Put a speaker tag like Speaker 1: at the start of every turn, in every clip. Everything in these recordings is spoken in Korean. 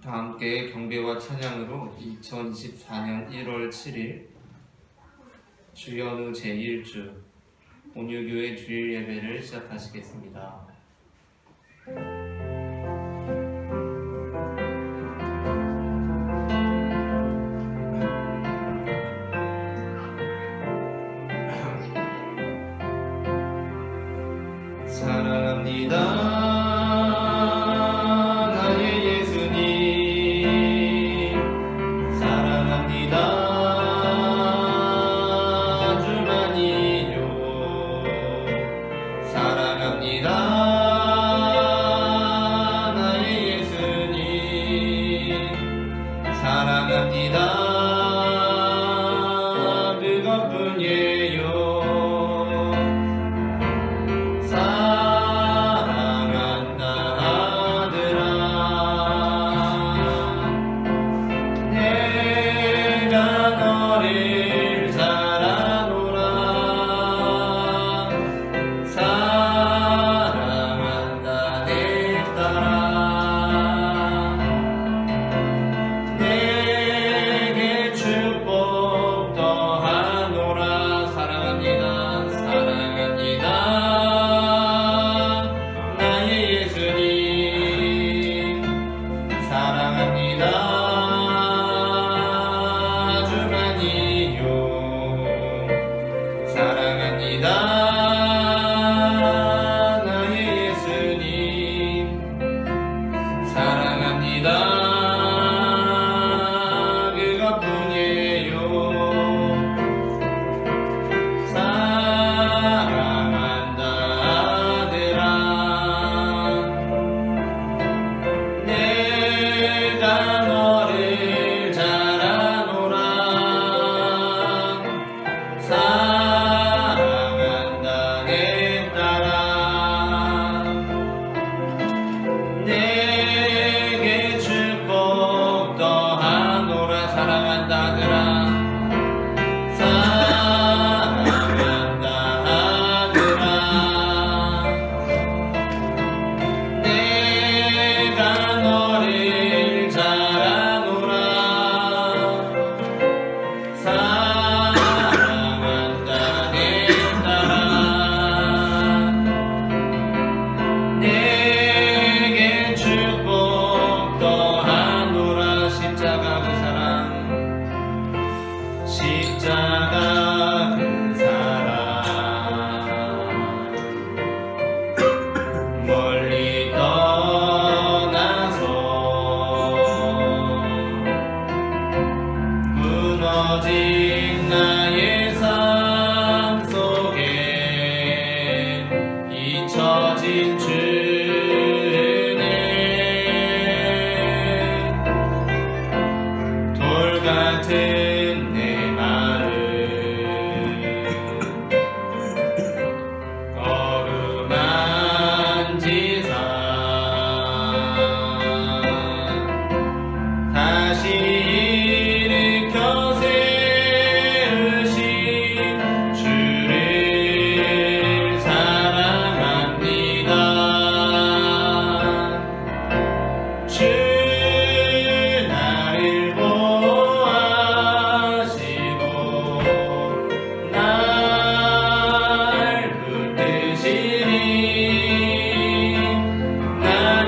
Speaker 1: 다 함께 경배와 찬양으로 2024년 1월 7일 주연후 제1주 온유교회 주일 예배를 시작하시겠습니다. 사랑합니다.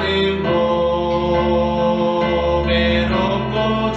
Speaker 2: 나는 보배롭고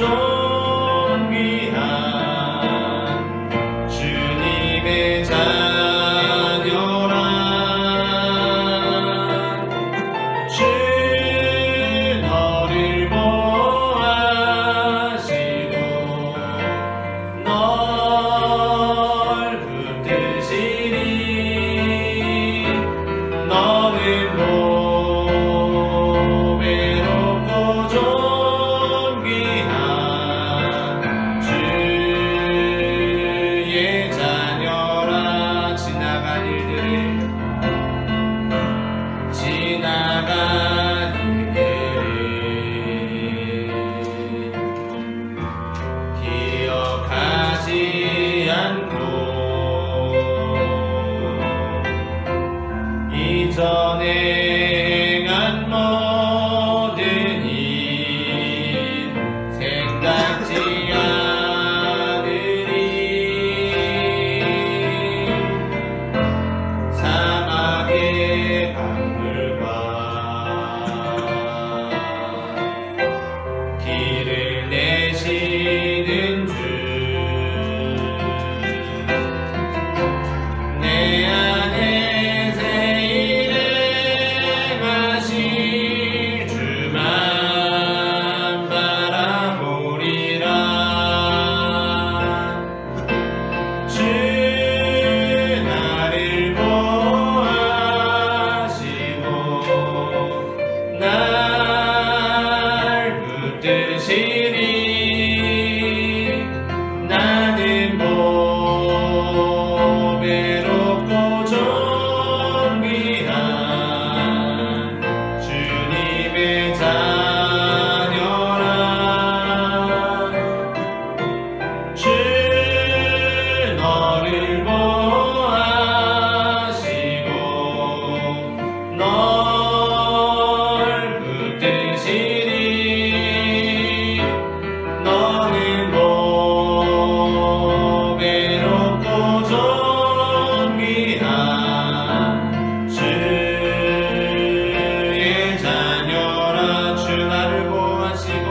Speaker 1: 보호하시고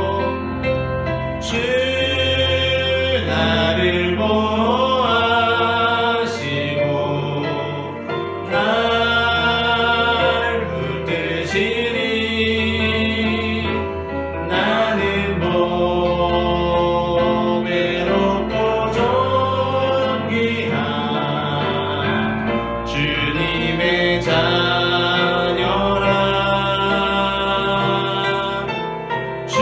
Speaker 1: 주 나를 보호하시고 날 붙드시니 나는 보배롭고 존귀한 주님의 자녀라. 주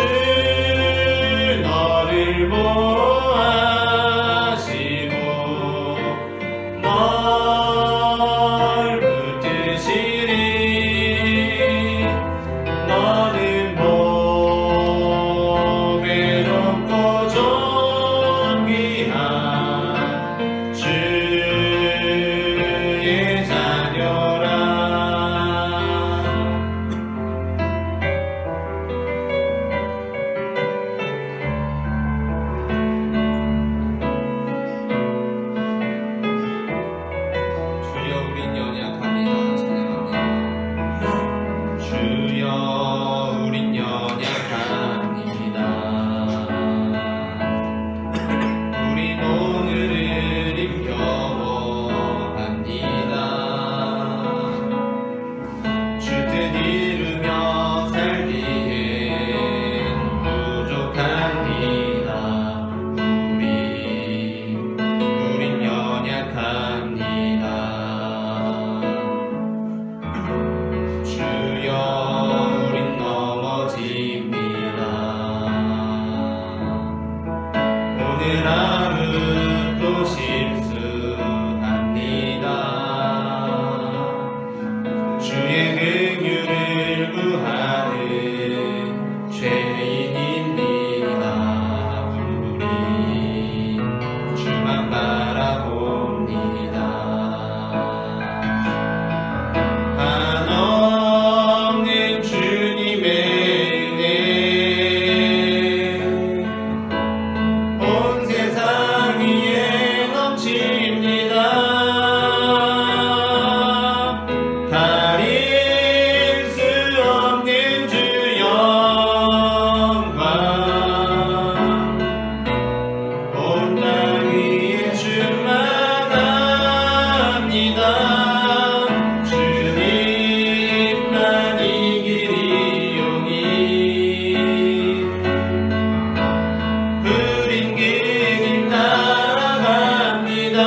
Speaker 1: 너를 보호하시고 널 붙드시리. 너는 보배롭고 존귀한 주의 자녀라. 주여 우린 연약합니다. 찬양합니다. 주여 우린 연약합니다. 우린 오늘을 힘겨워합니다. 주 뜻 이루며 살기엔 부족합니다. 우린 연약합니다. 주여 우린 넘어집니다. 오늘 하루도 실수합니다. 주의 긍휼을 구하는 죄인입니다. 우리 주만 바라봅니다. 한없는 주님의 은혜 온 세상 위에 넘칩니다. 가릴 수 없는 주 영광 온 땅 위에 충만합니다. 주님만 이 길이오니 우린 그 길 따라갑니다.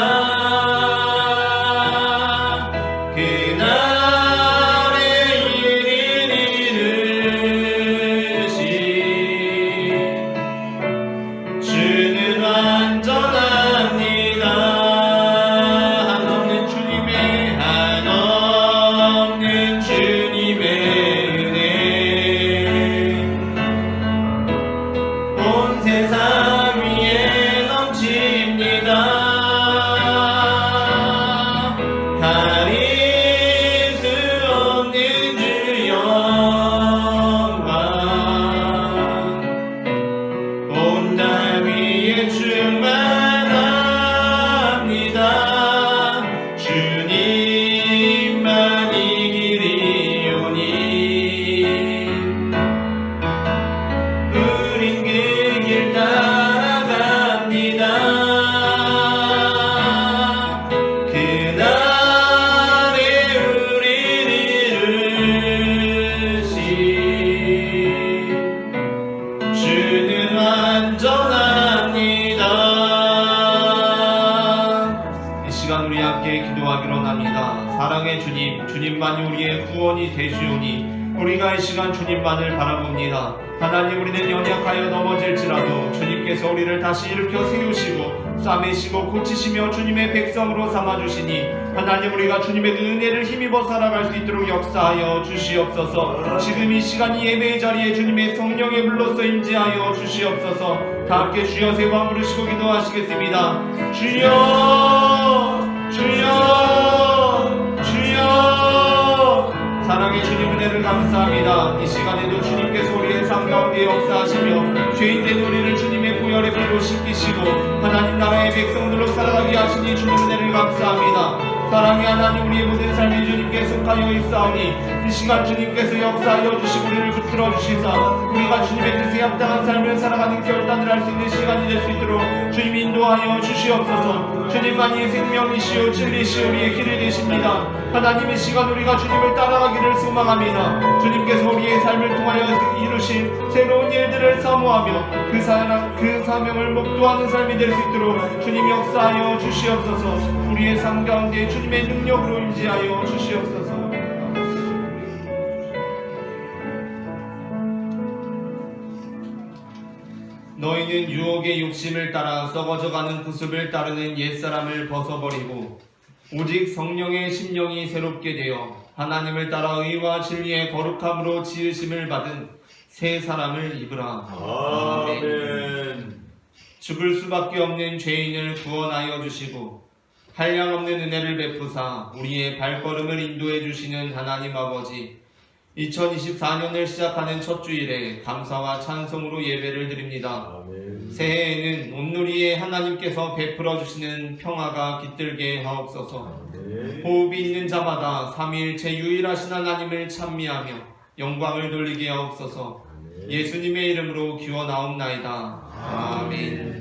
Speaker 1: 그날의 일을 이루시 주는 완전합니다. 한없는 주님의 은혜 온 세상 위에 넘칩니다. 가릴 수 없는 주 영광 온 땅 위에 충만합니다. 주님만 이 길이오니 우린 그 길 따라갑니다. 그날에 우리를 이루시 주는 완전합니다. 이 시간 우리 함께 기도하기로 합니다. 사랑의 주님, 주님만이 우리의 구원이 되시오니 우리가 이 시간 주님만을 바라봅니다. 하나님, 우리는 연약하여 넘어질지라도 주님께서 우리를 다시 일으켜 세우시고 싸매시고 고치시며 주님의 백성으로 삼아주시니 하나님, 우리가 주님의 은혜를 힘입어 살아갈 수 있도록 역사하여 주시옵소서. 지금 이 시간 이 예배의 자리에 주님의 성령의 불로써 임재하여 주시옵소서. 다 함께 주여 세 번 부르시고 기도하시겠습니다. 주여 주여 주여. 사랑의 주님, 은혜를 감사합니다. 이 시간에도 주님께서 우리의 삶 가운데 역사하시며 죄인된 우리를 주님의 보혈의 피로 씻기시고 하나님 나라의 백성들로 살아가게 하시니 주님 은혜를 감사합니다. 사랑의 하나님, 우리의 모든 삶이 주님께 속하여 있사오니 이 시간 주님께서 역사하여 주시고 우리를 붙들어 주시사 우리가 주님의 뜻에 합당한 삶을 살아가는 결단을 할 수 있는 시간이 될 수 있도록 주님 인도하여 주시옵소서. 주님만이 생명이시오 진리시오 우리의 길이 되십니다. 하나님 이 시간 우리가 주님을 따라가기를 소망합니다. 주님께서 우리의 삶을 통하여 이루신 새로운 일들을 사모하며 그 사명을 목도하는 삶이 될 수 있도록 주님 역사하여 주시옵소서. 우리의 삶 가운데 주님의 능력으로 임재하여 주시옵소서. 너희는 유혹의 욕심을 따라 썩어져가는 구습을 따르는 옛사람을 벗어버리고 오직 성령의 심령이 새롭게 되어 하나님을 따라 의와 진리의 거룩함으로 지으심을 받은 새 사람을 입으라. 아멘. 죽을 수밖에 없는 죄인을 구원하여 주시고 한량없는 은혜를 베푸사 우리의 발걸음을 인도해 주시는 하나님 아버지, 2024년을 시작하는 첫 주일에 감사와 찬송으로 예배를 드립니다. 아멘. 새해에는 온누리에 하나님께서 베풀어 주시는 평화가 깃들게 하옵소서. 아멘. 호흡이 있는 자마다 삼위일체 유일하신 하나님을 찬미하며 영광을 돌리게 하옵소서. 아멘. 예수님의 이름으로 기원하옵나이다. 아멘.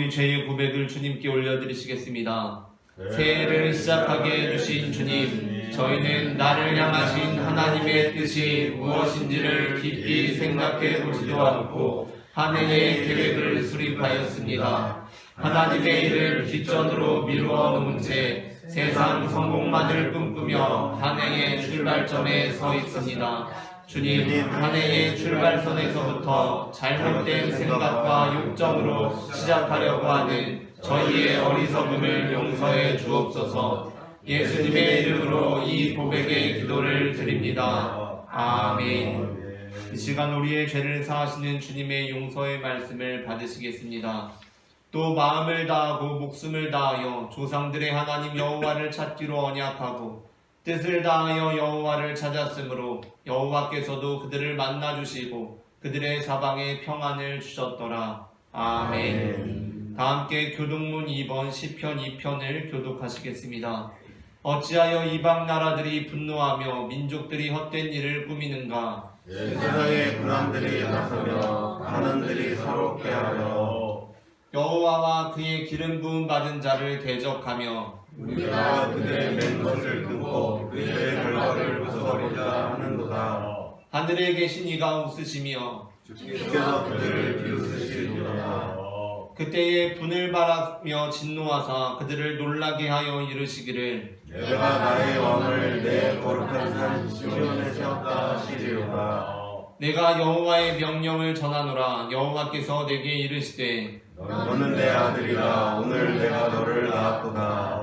Speaker 1: 죄의 고백을 주님께 올려드리시겠습니다. 새해를 시작하게 해주신 주님, 저희는 나를 향하신 하나님의 뜻이 무엇인지를 깊이 생각해 보지도 않고 한 해의 계획을 수립하였습니다. 하나님의 일을 뒷전으로 미루어 놓은 채 세상 성공만을 꿈꾸며 한 해의 출발점에 서 있습니다. 주님, 한 해의 출발선에서부터 잘못된 생각과 욕정으로 시작하려고 하는 저희의 어리석음을 용서해 주옵소서. 예수님의 이름으로 이 고백의 기도를 드립니다. 아멘. 이 시간 우리의 죄를 사하시는 주님의 용서의 말씀을 받으시겠습니다. 또 마음을 다하고 목숨을 다하여 조상들의 하나님 여호와를 찾기로 언약하고 뜻을 다하여 여호와를 찾았으므로 여호와께서도 그들을 만나주시고 그들의 사방에 평안을 주셨더라. 아멘. 다 함께 교독문 2번 시편 2편을 교독하시겠습니다. 어찌하여 이방 나라들이 분노하며 민족들이 헛된 일을 꾸미는가?
Speaker 2: 세상의 군함들이 나서며 반원들이 서럽게 하여
Speaker 1: 여호와와 그의 기름 부음 받은 자를 대적하며
Speaker 2: 우리가 그들의 맨 것을 끊고 그들의 결과를 벗어버리자 하는도다.
Speaker 1: 하늘에 계신 이가 웃으시며
Speaker 2: 주께서 그들을 비웃으시리로다.
Speaker 1: 그때에 분을 바라며 진노하사 그들을 놀라게 하여 이르시기를
Speaker 2: 내가 나의 왕을 내 거룩한 산 시온에 세웠다 하시리로다.
Speaker 1: 내가 여호와의 명령을 전하노라. 여호와께서 내게 이르시되
Speaker 2: 너는 내 아들이라. 오늘 내가 너를 낳았도다.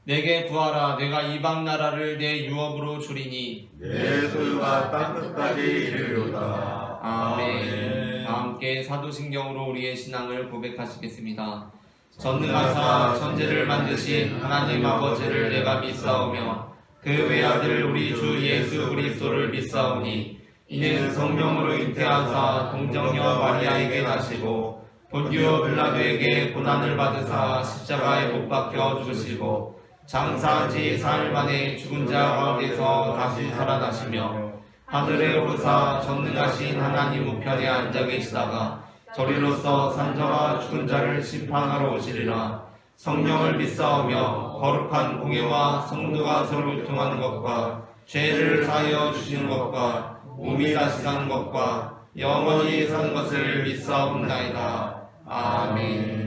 Speaker 1: 내게 구하라. 내가 이방 나라를 내 유업으로 주리니
Speaker 2: 내 소유가 땅끝까지 이르리로다.
Speaker 1: 아멘. 다 함께 사도신경으로 우리의 신앙을 고백하시겠습니다. 전능하사 천지를 만드신 하나님 아버지를 내가 믿사오며 그 외아들 우리 주 예수 그리스도를 믿사오니 이는 성령으로 잉태하사 동정녀 마리아에게 나시고 본디오 빌라도에게 고난을 받으사 십자가에 못 박혀 죽으시고 장사한 지 사흘 만에 죽은 자 가운데서 다시 살아나시며 하늘에 오르사 전능하신 하나님 우편에 앉아 계시다가 저리로서 산자와 죽은 자를 심판하러 오시리라. 성령을 믿사오며 거룩한 공예와 성도가 서로 교통하는 것과 죄를 사하여 주시는 것과 몸이 다시 사는 것과 영원히 사는 것을 믿사옵나이다. 아멘.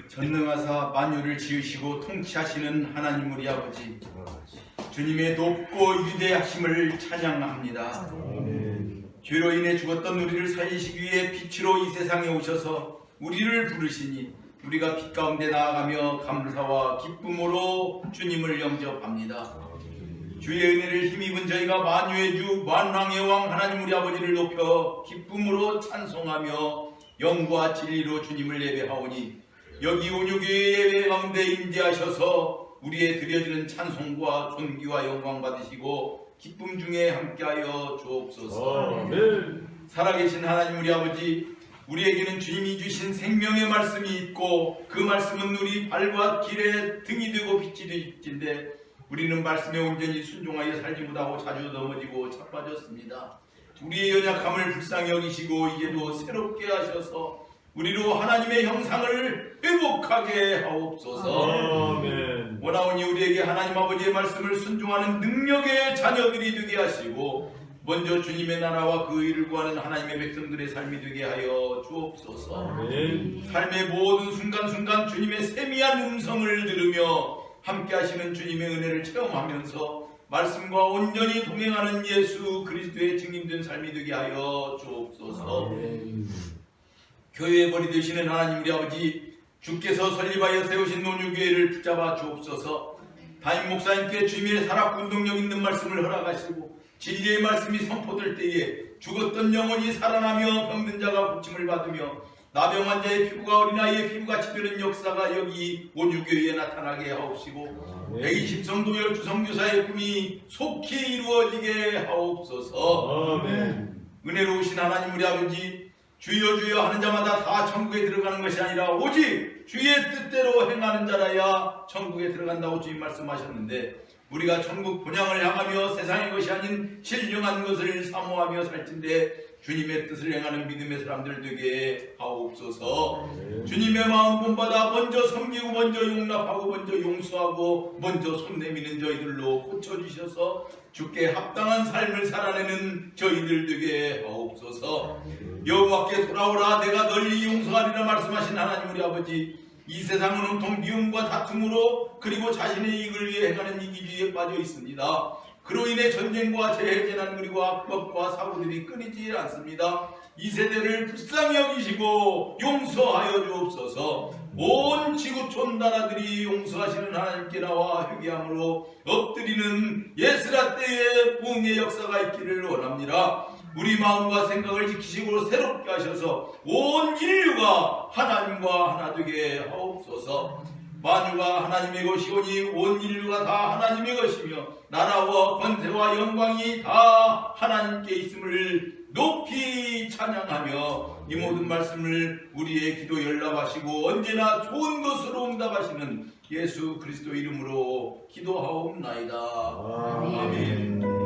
Speaker 3: 전능하사 만유를 지으시고 통치하시는 하나님 우리 아버지, 주님의 높고 위대하심을 찬양합니다. 죄로 인해 죽었던 우리를 살리시기 위해 빛으로 이 세상에 오셔서 우리를 부르시니 우리가 빛 가운데 나아가며 감사와 기쁨으로 주님을 영접합니다. 주의 은혜를 힘입은 저희가 만유의 주 만왕의 왕 하나님 우리 아버지를 높여 기쁨으로 찬송하며 영과 진리로 주님을 예배하오니 여기 온유교회 예배 가운데 임재하셔서 우리의 드려지는 찬송과 존귀와 영광 받으시고 기쁨 중에 함께하여 주옵소서. 살아계신 하나님 우리 아버지, 우리에게는 주님이 주신 생명의 말씀이 있고 그 말씀은 우리 발과 길에 등이 되고 빛이 되신데 우리는 말씀에 온전히 순종하여 살지 못하고 자주 넘어지고 자빠졌습니다. 우리의 연약함을 불쌍히 여기시고 이제도 새롭게 하셔서 우리로 하나님의 형상을 회복하게 하옵소서.
Speaker 2: 아멘.
Speaker 3: 원하오니 우리에게 하나님 아버지의 말씀을 순종하는 능력의 자녀들이 되게 하시고 먼저 주님의 나라와 그 의를 구하는 하나님의 백성들의 삶이 되게 하여 주옵소서.
Speaker 2: 아멘.
Speaker 3: 삶의 모든 순간순간 주님의 세미한 음성을 들으며 함께 하시는 주님의 은혜를 체험하면서 말씀과 온전히 동행하는 예수 그리스도의 증인된 삶이 되게 하여 주옵소서.
Speaker 2: 아멘.
Speaker 3: 교회의 머리 되시는 하나님 우리 아버지, 주께서 설립하여 세우신 논유교회를 붙잡아 주옵소서. 담임 목사님께 주님의 살아운동력 있는 말씀을 허락하시고 진리의 말씀이 선포될 때에 죽었던 영혼이 살아나며 병든 자가 고침을 받으며 나병 환자의 피부가 어린아이의 피부같이 되는 역사가 여기 온유교회에 나타나게 하옵시고 120성도 열주성교사의 꿈이 속히 이루어지게 하옵소서.
Speaker 2: 아멘.
Speaker 3: 은혜로우신 하나님 우리 아버지, 주여 주여 하는 자마다 다 천국에 들어가는 것이 아니라 오직 주의 뜻대로 행하는 자라야 천국에 들어간다고 주님 말씀하셨는데 우리가 천국 본향을 향하며 세상의 것이 아닌 신령한 것을 사모하며 살진데 주님의 뜻을 행하는 믿음의 사람들 되게 하옵소서. 주님의 마음 본받아 먼저 섬기고 먼저 용납하고 먼저 용서하고 먼저 손 내미는 저희들로 고쳐주셔서 주께 합당한 삶을 살아내는 저희들 되게 하옵소서. 여호와께 돌아오라 내가 널리 용서하리라 말씀하신 하나님 우리 아버지, 이 세상은 온통 미움과 다툼으로 그리고 자신의 이익을 위해 행하는 이기주의에 빠져 있습니다. 그로 인해 전쟁과 재해 재난 그리고 악법과 사고들이 끊이지 않습니다. 이 세대를 불쌍히 여기시고 용서하여 주옵소서. 온 지구촌 나라들이 용서하시는 하나님께 나와 회개함으로 엎드리는 예스라 때의 부흥의 역사가 있기를 원합니다. 우리 마음과 생각을 지키시고 새롭게 하셔서 온 인류가 하나님과 하나 되게 하옵소서. 만유가 하나님의 것이오니 온 인류가 다 하나님의 것이며 나라와 권세와 영광이 다 하나님께 있음을 높이 찬양하며 이 모든 말씀을 우리의 기도 연락하시고 언제나 좋은 것으로 응답하시는 예수 그리스도 이름으로 기도하옵나이다. 아멘.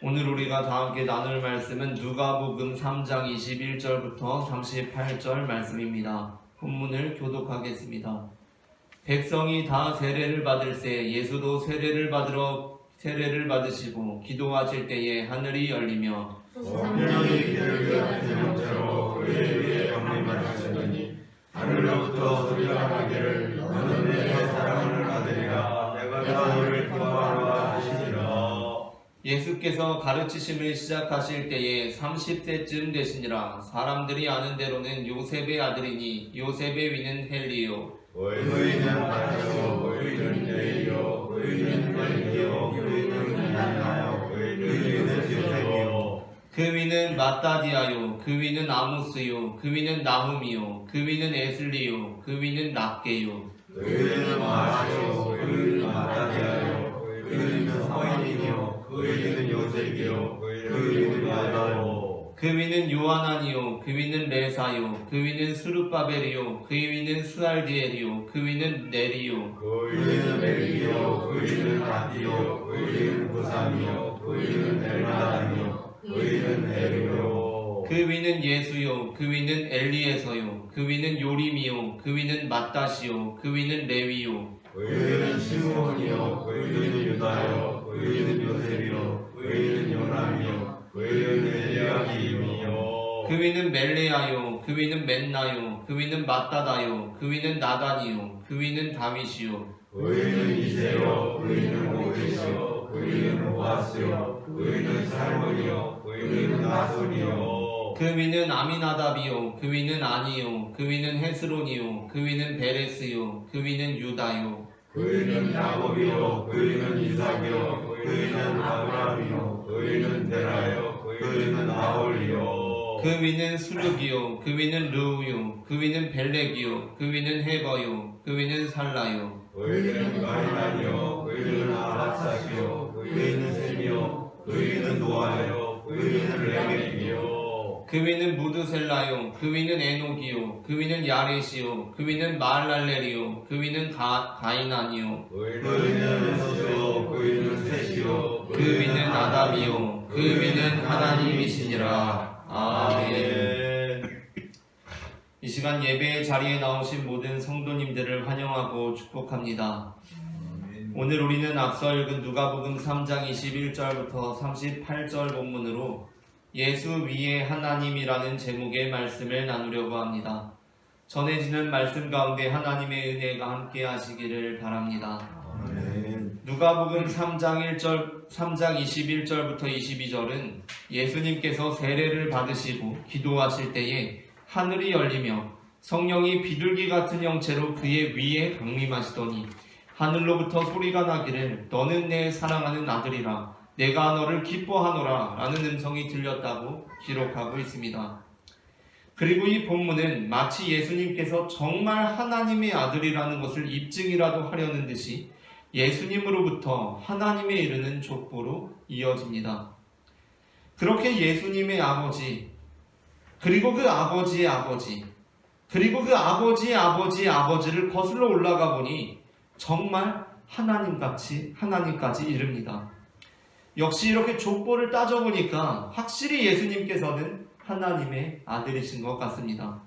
Speaker 1: 오늘 우리가 다 함께 나눌 말씀은 누가복음 3장 21절부터 38절 말씀입니다. 본문을 교독하겠습니다. 백성이 다 세례를 받을새 예수도 세례를 받으시고 기도하실 때에 하늘이 열리며
Speaker 2: 성령이 비를 같은 형체로 그의 위에 강림하시더니 하늘로부터 소리가 나기를 너는 내 사랑하는 아들이라 내가 너를 기뻐하노라 하시니라.
Speaker 1: 예수께서 가르치심을 시작하실 때에 30세쯤 되시니라. 사람들이 아는 대로는 요셉의 아들이니 요셉의 위는 헬리요
Speaker 2: 의인은 마타요 의인은 레이요 의인은 멜기요 의인은 하나요 의인은 요셉이요
Speaker 1: 그 위는 마따디아요 그 위는 아모스요 그 위는 나훔이요 그 위는 에슬리요 그 위는 낫게요
Speaker 2: 의인은 마시요 의인은 마타디아요 의인은 서인이요 의인은 요셉이요 의인은 야다요
Speaker 1: 그 위는 요하나니요 그 위는 레사요 그 위는 스룹바벨이요 그 위는 스알디엘이요 그 위는 네리요
Speaker 2: 의인은 멜기요 의인은 아디요 의인은 부삼이요 의인은 엘마다니요 의인은 에르요
Speaker 1: 그 위는 예수요 그 위는 엘리에서요 그 위는 요림이요 그 위는 마따시요 그 위는 레위요
Speaker 2: 의인은 시므온이요 의인은 유다요 의인은 요셉이요 의인은 요남이요 의인은 엘리야김이요
Speaker 1: 그 위는 멜레아요 그 위는 맨나요 그 위는 마따다요 그 위는 나단이요 그 위는 다윗이요
Speaker 2: 의인은 이세요 의인은 오벳이요 의인은 보아스요 의인은 살몬이요 의인은 나손이요
Speaker 1: 그 위는 아미나답이요 그 위는 아니요 그 위는 헤스론이요 그 위는 베레스요 그 위는 유다요
Speaker 2: 의인은 야곱이요 의인은 이삭이요 의인은 아브라함이요 의인은 데라요 의인은 나홀이요
Speaker 1: 그 위는 수르기요 그 위는 르우요 그 위는 벨렉이요 그 위는 헤거요 그 위는 살라요
Speaker 2: 의인은 가이나니요 의인은 아합삭이요 의인은 셈이요 의인은 노아요 의인은 레멕이요
Speaker 1: 그 위는 무드셀라요 그 위는 에녹이요 그 위는 야렛이요 그 위는 마할랄렐이요 그 위는 가이난이요
Speaker 2: 의인은 에노스요 의인은 셋이요
Speaker 1: 그 위는 아담이요 그 위는 하나님이시니라. 아멘. 이 시간 예배의 자리에 나오신 모든 성도님들을 환영하고 축복합니다. 오늘 우리는 앞서 읽은 누가복음 3장 21절부터 38절 본문으로 예수 위에 하나님이라는 제목의 말씀을 나누려고 합니다. 전해지는 말씀 가운데 하나님의 은혜가 함께 하시기를 바랍니다. 누가복음 3장 21절부터 22절은 예수님께서 세례를 받으시고 기도하실 때에 하늘이 열리며 성령이 비둘기 같은 형체로 그의 위에 강림하시더니 하늘로부터 소리가 나기를 너는 내 사랑하는 아들이라 내가 너를 기뻐하노라 라는 음성이 들렸다고 기록하고 있습니다. 그리고 이 본문은 마치 예수님께서 정말 하나님의 아들이라는 것을 입증이라도 하려는 듯이 예수님으로부터 하나님에 이르는 족보로 이어집니다. 그렇게 예수님의 아버지, 그리고 그 아버지의 아버지, 그리고 그 아버지의 아버지의 아버지를 거슬러 올라가 보니 정말 하나님까지 이릅니다. 역시 이렇게 족보를 따져보니까 확실히 예수님께서는 하나님의 아들이신 것 같습니다.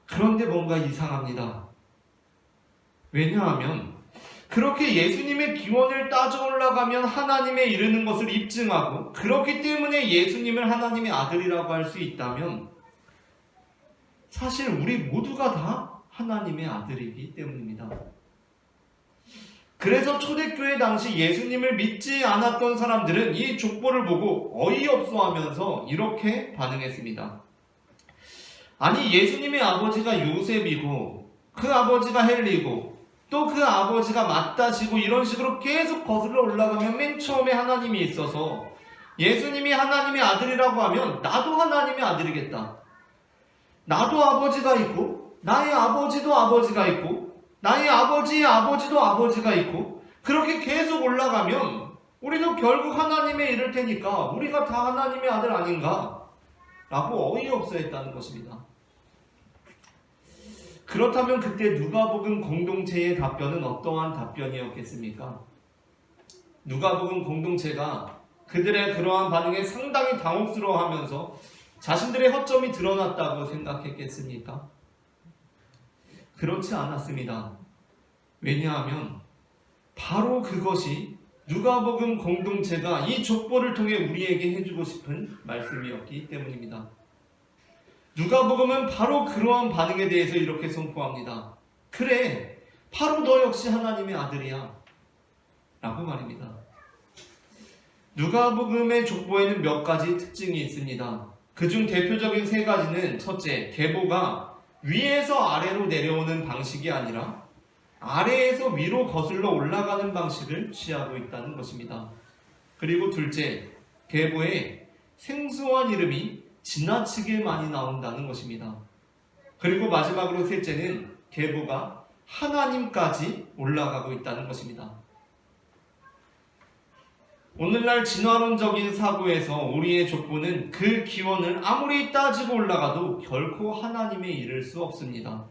Speaker 1: 그런데 뭔가 이상합니다. 왜냐하면 그렇게 예수님의 기원을 따져 올라가면 하나님에 이르는 것을 입증하고 그렇기 때문에 예수님을 하나님의 아들이라고 할 수 있다면 사실 우리 모두가 다 하나님의 아들이기 때문입니다. 그래서 초대교회 당시 예수님을 믿지 않았던 사람들은 이 족보를 보고 어이없어 하면서 이렇게 반응했습니다. 아니 예수님의 아버지가 요셉이고 그 아버지가 헬리고 또 그 아버지가 맏다시고 이런 식으로 계속 거슬러 올라가면 맨 처음에 하나님이 있어서 예수님이 하나님의 아들이라고 하면 나도 하나님의 아들이겠다. 나도 아버지가 있고 나의 아버지도 아버지가 있고 나의 아버지의 아버지도 아버지가 있고 그렇게 계속 올라가면 우리도 결국 하나님에 이를 테니까 우리가 다 하나님의 아들 아닌가? 라고 어이없어 했다는 것입니다. 그렇다면 그때 누가복음 공동체의 답변은 어떠한 답변이었겠습니까? 누가복음 공동체가 그들의 그러한 반응에 상당히 당혹스러워하면서 자신들의 허점이 드러났다고 생각했겠습니까? 그렇지 않았습니다. 왜냐하면 바로 그것이 누가복음 공동체가 이 족보를 통해 우리에게 해주고 싶은 말씀이었기 때문입니다. 누가복음은 바로 그러한 반응에 대해서 이렇게 선포합니다. 그래, 바로 너 역시 하나님의 아들이야 라고 말입니다. 누가복음의 족보에는 몇 가지 특징이 있습니다. 그중 대표적인 세 가지는 첫째, 계보가 위에서 아래로 내려오는 방식이 아니라 아래에서 위로 거슬러 올라가는 방식을 취하고 있다는 것입니다. 그리고 둘째, 계보에 생소한 이름이 지나치게 많이 나온다는 것입니다. 그리고 마지막으로 셋째는 계보가 하나님까지 올라가고 있다는 것입니다. 오늘날 진화론적인 사고에서 우리의 족보는 그 기원을 아무리 따지고 올라가도 결코 하나님에 이를 수 없습니다.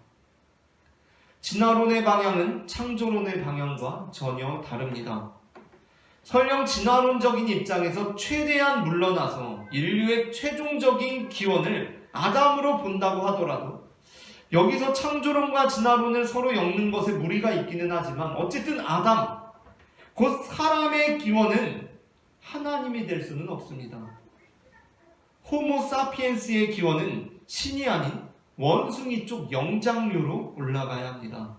Speaker 1: 진화론의 방향은 창조론의 방향과 전혀 다릅니다. 설령 진화론적인 입장에서 최대한 물러나서 인류의 최종적인 기원을 아담으로 본다고 하더라도 여기서 창조론과 진화론을 서로 엮는 것에 무리가 있기는 하지만 어쨌든 아담, 곧 사람의 기원은 하나님이 될 수는 없습니다. 호모 사피엔스의 기원은 신이 아닌 원숭이 쪽 영장류로 올라가야 합니다.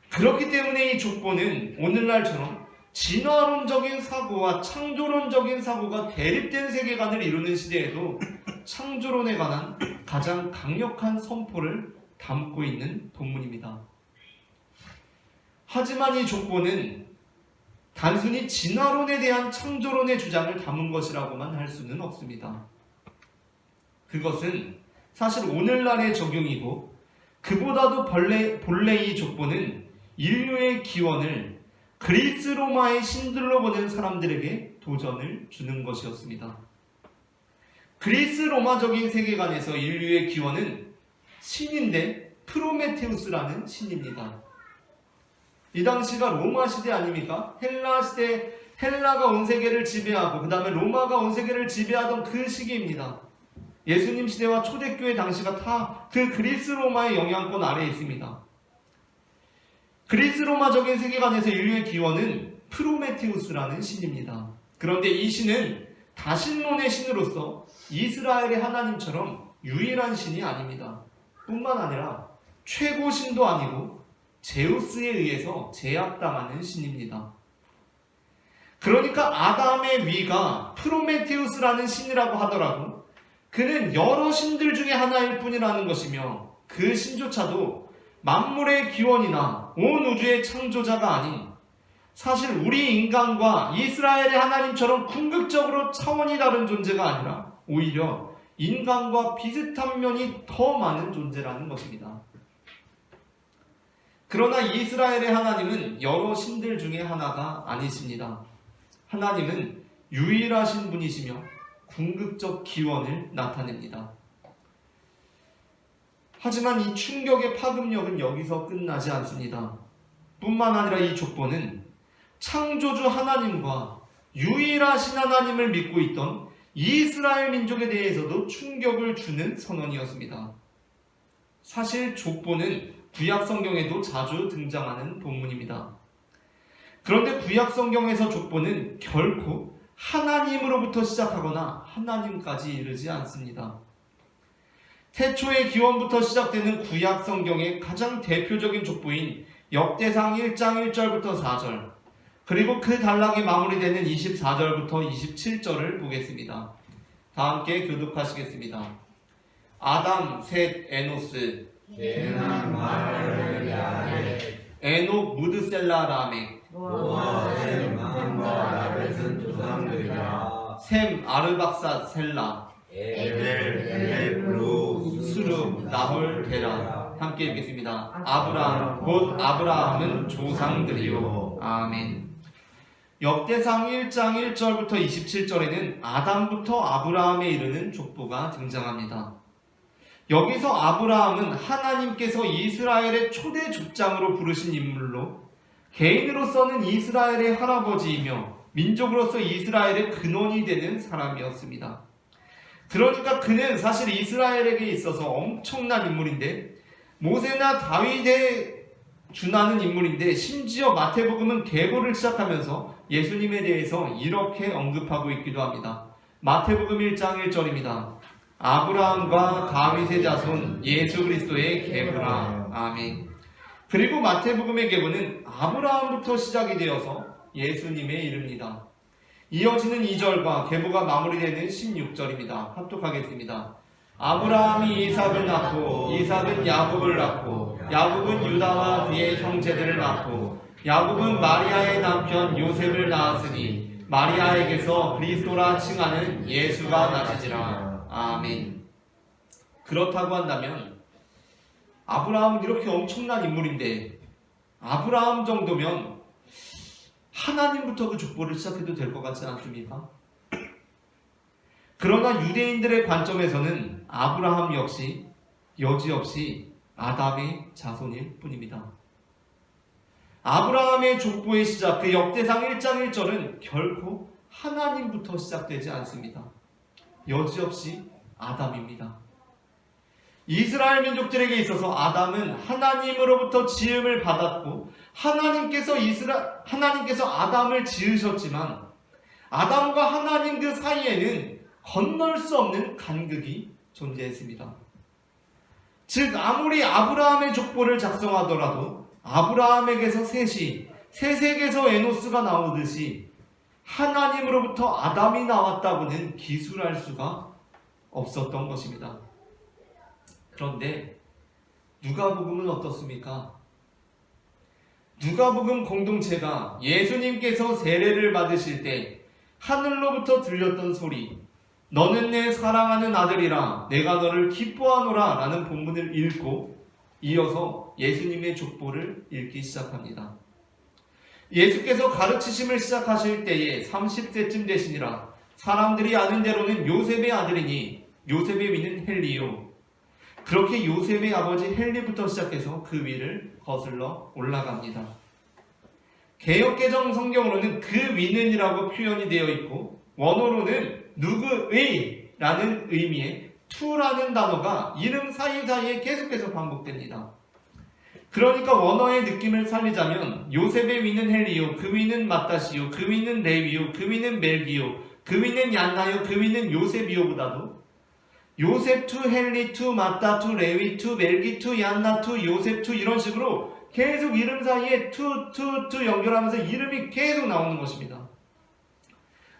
Speaker 1: 그렇기 때문에 이 족보는 오늘날처럼 진화론적인 사고와 창조론적인 사고가 대립된 세계관을 이루는 시대에도 창조론에 관한 가장 강력한 선포를 담고 있는 본문입니다. 하지만 이 족보는 단순히 진화론에 대한 창조론의 주장을 담은 것이라고만 할 수는 없습니다. 그것은 사실 오늘날의 적용이고 그보다도 본래 이 족보는 인류의 기원을 그리스 로마의 신들로 보는 사람들에게 도전을 주는 것이었습니다. 그리스 로마적인 세계관에서 인류의 기원은 신인데 프로메테우스라는 신입니다. 이 당시가 로마 시대 아닙니까? 헬라 시대, 헬라가 온 세계를 지배하고 그 다음에 로마가 온 세계를 지배하던 그 시기입니다. 예수님 시대와 초대교회 당시가 다 그 그리스 로마의 영향권 아래에 있습니다. 그리스 로마적인 세계관에서 인류의 기원은 프로메테우스라는 신입니다. 그런데 이 신은 다신론의 신으로서 이스라엘의 하나님처럼 유일한 신이 아닙니다. 뿐만 아니라 최고 신도 아니고 제우스에 의해서 제압당하는 신입니다. 그러니까 아담의 위가 프로메테우스라는 신이라고 하더라도 그는 여러 신들 중에 하나일 뿐이라는 것이며 그 신조차도 만물의 기원이나 온 우주의 창조자가 아닌 사실 우리 인간과 이스라엘의 하나님처럼 궁극적으로 차원이 다른 존재가 아니라 오히려 인간과 비슷한 면이 더 많은 존재라는 것입니다. 그러나 이스라엘의 하나님은 여러 신들 중에 하나가 아니십니다. 하나님은 유일하신 분이시며 궁극적 기원을 나타냅니다. 하지만 이 충격의 파급력은 여기서 끝나지 않습니다. 뿐만 아니라 이 족보는 창조주 하나님과 유일하신 하나님을 믿고 있던 이스라엘 민족에 대해서도 충격을 주는 선언이었습니다. 사실 족보는 구약 성경에도 자주 등장하는 본문입니다. 그런데 구약 성경에서 족보는 결코 하나님으로부터 시작하거나 하나님까지 이르지 않습니다. 태초의 기원부터 시작되는 구약 성경의 가장 대표적인 족보인 역대상 1장 1절부터 4절, 그리고 그 단락이 마무리되는 24절부터 27절을 보겠습니다. 다 함께 교독하시겠습니다. 아담, 셋, 에노스, 에녹, 무드셀라, 라멕, 셈, 아르박사, 셀라, 수르, 나홀, 데라. 함께 읽겠습니다. 아브라함, 곧 아브라함은 조상들이요. 아멘. 역대상 1장 1절부터 27절에는 아담부터 아브라함에 이르는 족보가 등장합니다. 여기서 아브라함은 하나님께서 이스라엘의 초대 족장으로 부르신 인물로 개인으로서는 이스라엘의 할아버지이며 민족으로서 이스라엘의 근원이 되는 사람이었습니다. 그러니까 그는 사실 이스라엘에게 있어서 엄청난 인물인데 모세나 다윗에 준하는 인물인데 심지어 마태복음은 계보를 시작하면서 예수님에 대해서 이렇게 언급하고 있기도 합니다. 마태복음 1장 1절입니다. 아브라함과 다윗의 자손 예수 그리스도의 계보라. 아멘. 그리고 마태복음의 계보는 아브라함부터 시작이 되어서 예수님에 이릅니다. 이어지는 2절과 계보가 마무리되는 16절입니다. 합독하겠습니다. 아브라함이 이삭을 낳고 이삭은 야곱을 낳고 야곱은 유다와 그의 형제들을 낳고 야곱은 마리아의 남편 요셉을 낳았으니 마리아에게서 그리스도라 칭하는 예수가 나시지라. 아멘. 그렇다고 한다면 아브라함은 이렇게 엄청난 인물인데 아브라함 정도면 하나님부터 그 족보를 시작해도 될 것 같지 않습니까? 그러나 유대인들의 관점에서는 아브라함 역시 여지없이 아담의 자손일 뿐입니다. 아브라함의 족보의 시작, 그 역대상 1장 1절은 결코 하나님부터 시작되지 않습니다. 여지없이 아담입니다. 이스라엘 민족들에게 있어서 아담은 하나님으로부터 지음을 받았고 하나님께서 아담을 지으셨지만 아담과 하나님 그 사이에는 건널 수 없는 간극이 존재했습니다. 즉 아무리 아브라함의 족보를 작성하더라도 아브라함에게서 셋이, 셋에게서 에노스가 나오듯이 하나님으로부터 아담이 나왔다고는 기술할 수가 없었던 것입니다. 그런데 누가복음은 어떻습니까? 누가복음 공동체가 예수님께서 세례를 받으실 때 하늘로부터 들렸던 소리, 너는 내 사랑하는 아들이라 내가 너를 기뻐하노라 라는 본문을 읽고 이어서 예수님의 족보를 읽기 시작합니다. 예수께서 가르치심을 시작하실 때에 30세쯤 되시니라. 사람들이 아는 대로는 요셉의 아들이니 요셉의 위는 헬리요. 그렇게 요셉의 아버지 헬리부터 시작해서 그 위를 거슬러 올라갑니다. 개역개정 성경으로는 그 위는이라고 표현이 되어 있고 원어로는 누구의 라는 의미의 투라는 단어가 이름 사이사이에 계속해서 반복됩니다. 그러니까 원어의 느낌을 살리자면 요셉의 위는 헬리요, 그 위는 마따시요, 그 위는 레위요, 그 위는 멜기요, 그 위는 얀나요, 그 위는 요셉이요보다도 요셉 투, 헬리 투, 마따 투, 레위 투, 멜기 투, 얀나 투, 요셉 투 이런 식으로 계속 이름 사이에 투 연결하면서 이름이 계속 나오는 것입니다.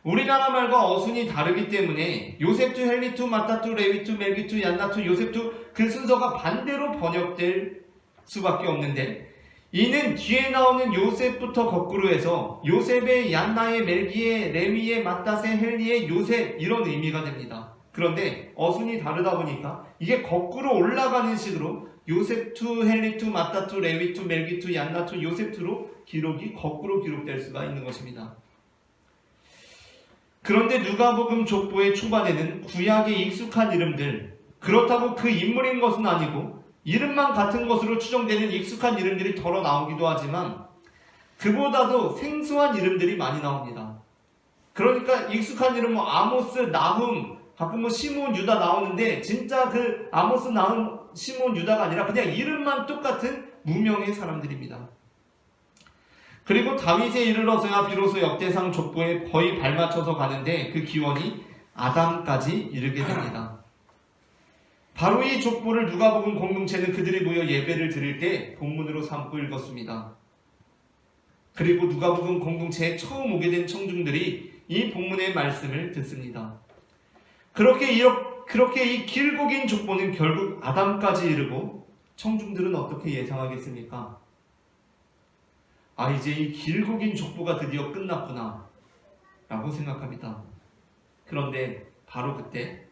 Speaker 1: 우리나라 말과 어순이 다르기 때문에 요셉 투, 헬리 투, 마따 투, 레위 투, 멜기 투, 얀나 투, 요셉 투 그 순서가 반대로 번역될 수밖에 없는데 이는 뒤에 나오는 요셉부터 거꾸로 해서 요셉의, 얀나의, 멜기의, 레위의, 마따의, 헬리의, 요셉 이런 의미가 됩니다. 그런데 어순이 다르다 보니까 이게 거꾸로 올라가는 식으로 요셉 투, 헬리 투, 마따 투, 레위 투, 멜기 투, 얀나 투, 요셉 투로 기록이 거꾸로 기록될 수가 있는 것입니다. 그런데 누가복음 족보의 초반에는 구약에 익숙한 이름들, 그렇다고 그 인물인 것은 아니고 이름만 같은 것으로 추정되는 익숙한 이름들이 덜어 나오기도 하지만 그보다도 생소한 이름들이 많이 나옵니다. 그러니까 익숙한 이름 뭐 아모스, 나훔, 가끔 뭐 시몬, 유다 나오는데 진짜 그 아모스, 나훔, 시몬, 유다가 아니라 그냥 이름만 똑같은 무명의 사람들입니다. 그리고 다윗에 이르러서야 비로소 역대상 족보에 거의 발맞춰서 가는데 그 기원이 아담까지 이르게 됩니다. 바로 이 족보를 누가복음 공동체는 그들이 모여 예배를 드릴 때 본문으로 삼고 읽었습니다. 그리고 누가복음 공동체에 처음 오게 된 청중들이 이 본문의 말씀을 듣습니다. 그렇게 이 길고 긴 족보는 결국 아담까지 이르고 청중들은 어떻게 예상하겠습니까? 아, 이제 이 길고 긴 족보가 드디어 끝났구나 라고 생각합니다. 그런데 바로 그때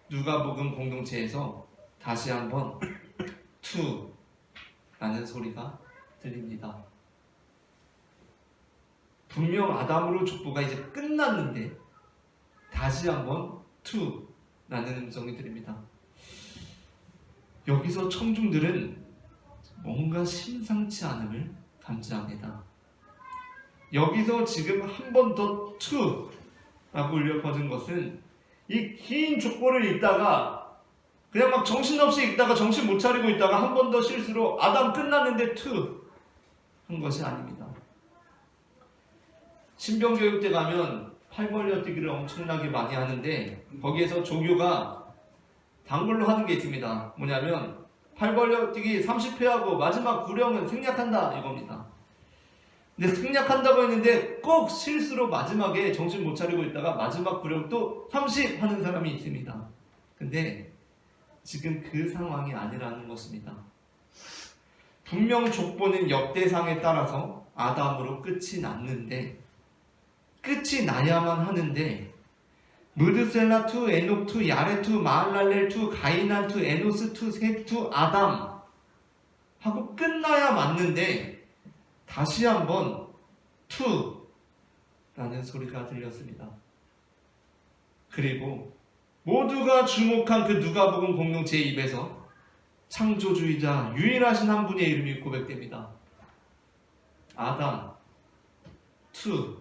Speaker 1: 누가복음 공동체에서 다시 한번 투 라는 소리가 들립니다. 분명 아담으로 족보가 이제 끝났는데 다시 한번 투 라는 음성이 들립니다. 여기서 청중들은 뭔가 심상치 않음을 감지합니다. 여기서 지금 한 번 더 투 라고 울려 퍼진 것은 이 긴 족보를 읽다가 그냥 막 정신없이 읽다가 정신 못 차리고 있다가 한 번 더 실수로 아담 끝났는데 투 한 것이 아닙니다. 신병교육 때 가면 팔 벌려뛰기를 엄청나게 많이 하는데 거기에서 조교가 단골로 하는 게 있습니다. 뭐냐면 팔 벌려뛰기 30회하고 마지막 구령은 생략한다 이겁니다. 근데 생략한다고 했는데 꼭 실수로 마지막에 정신 못 차리고 있다가 마지막 구령 또 30 하는 사람이 있습니다. 근데 지금 그 상황이 아니라는 것입니다. 분명 족보는 역대상에 따라서 아담으로 끝이 났는데 끝이 나야만 하는데 무드셀라 투, 에녹 투, 야레 투, 마할랄렐 투, 가이난 투, 에노스 투, 셋 투, 아담 하고 끝나야 맞는데 다시 한번 투 라는 소리가 들렸습니다. 그리고 모두가 주목한 그 누가복음 공동체의 입에서 창조주의자 유일하신 한 분의 이름이 고백됩니다. 아담 투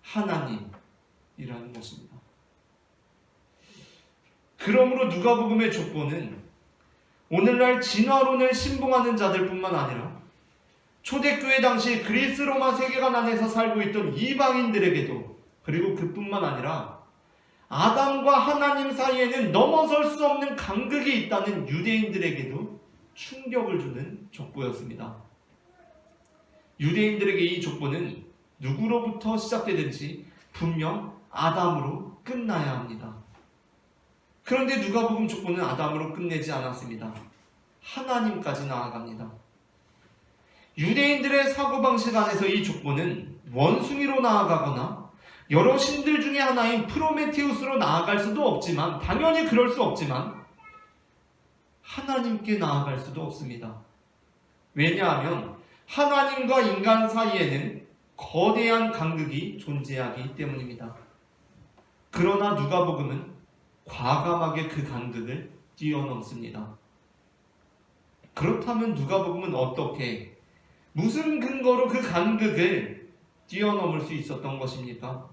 Speaker 1: 하나님이라는 것입니다. 그러므로 누가복음의 족보는 오늘날 진화론을 신봉하는 자들뿐만 아니라 초대교회 당시 그리스 로마 세계관 안에서 살고 있던 이방인들에게도, 그리고 그뿐만 아니라 아담과 하나님 사이에는 넘어설 수 없는 간극이 있다는 유대인들에게도 충격을 주는 족보였습니다. 유대인들에게 이 족보는 누구로부터 시작되든지 분명 아담으로 끝나야 합니다. 그런데 누가복음 족보는 아담으로 끝내지 않았습니다. 하나님까지 나아갑니다. 유대인들의 사고방식 안에서 이 족보는 원숭이로 나아가거나 여러 신들 중에 하나인 프로메테우스로 나아갈 수도 없지만, 당연히 그럴 수 없지만 하나님께 나아갈 수도 없습니다. 왜냐하면 하나님과 인간 사이에는 거대한 간극이 존재하기 때문입니다. 그러나 누가복음은 과감하게 그 간극을 뛰어넘습니다. 그렇다면 누가복음은 어떻게, 무슨 근거로 그 간극을 뛰어넘을 수 있었던 것입니까?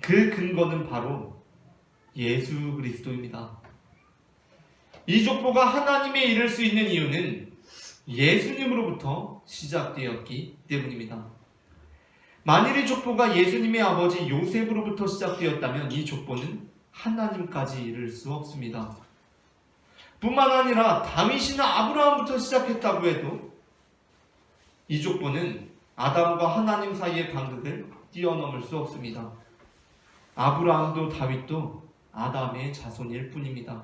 Speaker 1: 그 근거는 바로 예수 그리스도입니다. 이 족보가 하나님에 이를 수 있는 이유는 예수님으로부터 시작되었기 때문입니다. 만일 이 족보가 예수님의 아버지 요셉으로부터 시작되었다면 이 족보는 하나님까지 이를 수 없습니다. 뿐만 아니라 다윗이나 아브라함부터 시작했다고 해도 이 족보는 아담과 하나님 사이의 간극을 뛰어넘을 수 없습니다. 아브라함도 다윗도 아담의 자손일 뿐입니다.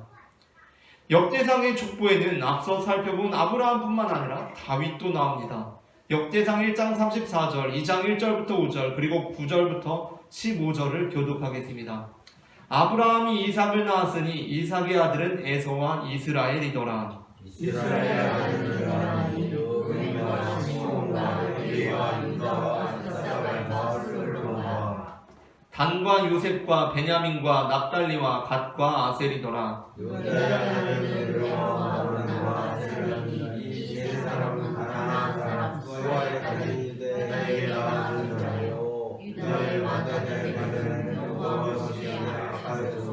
Speaker 1: 역대상의 족보에는 앞서 살펴본 아브라함뿐만 아니라 다윗도 나옵니다. 역대상 1장 34절, 2장 1절부터 5절, 그리고 9절부터 15절을 교독하겠습니다. 아브라함이 이삭을 낳았으니 이삭의 아들은 에서와 이스라엘이더라.
Speaker 2: 이스라엘 아들들아 이도 은과 시몬과 레위와 유다와 이사갈과 스불론과
Speaker 1: 단과 요셉과 베냐민과 납달리와 갓과 아셀이더라.
Speaker 2: 유다의 아들들과 아론과 세련이 이 세 사람은 가나안 사람 수아의 딸이 유다에게 낳은 자요. 유다의 맏아들의 아들은 여호와 시기에 아까에서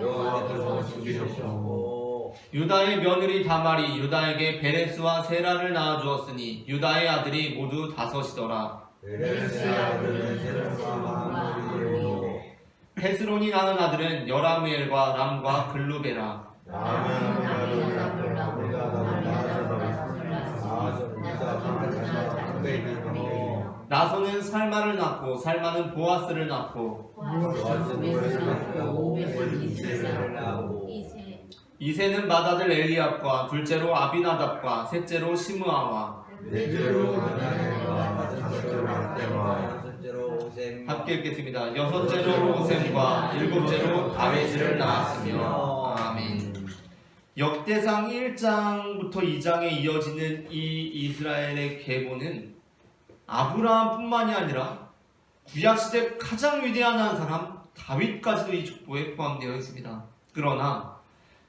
Speaker 2: 여호와께서 죽이셨고
Speaker 1: 유다의 며느리 다말이 유다에게 베레스와 세라를 낳아주었으니 유다의 아들이 모두 5이더라.
Speaker 2: 베레스의 아들은 세라와 마므리요.
Speaker 1: 헤스론이 낳은 아들은 여라무엘과 람과 글루베라.
Speaker 2: 라면 가루를 앞으로 우리가
Speaker 1: 나손은 살마를 낳고 살마는 보아스를 낳고 이세는 맏아들 엘리압과 둘째로 아비나답과 셋째로 시므아와
Speaker 2: 넷째로 하나님과 다섯째로 학대와
Speaker 1: 함께 읽겠습니다. 여섯째로 오셈과 일곱째로 다윗을 낳았으며. 아멘. 역대상 1장부터 2장에 이어지는 이 이스라엘의 계보는 아브라함뿐만이 아니라 구약시대 가장 위대한 한 사람 다윗까지도 이 족보에 포함되어 있습니다. 그러나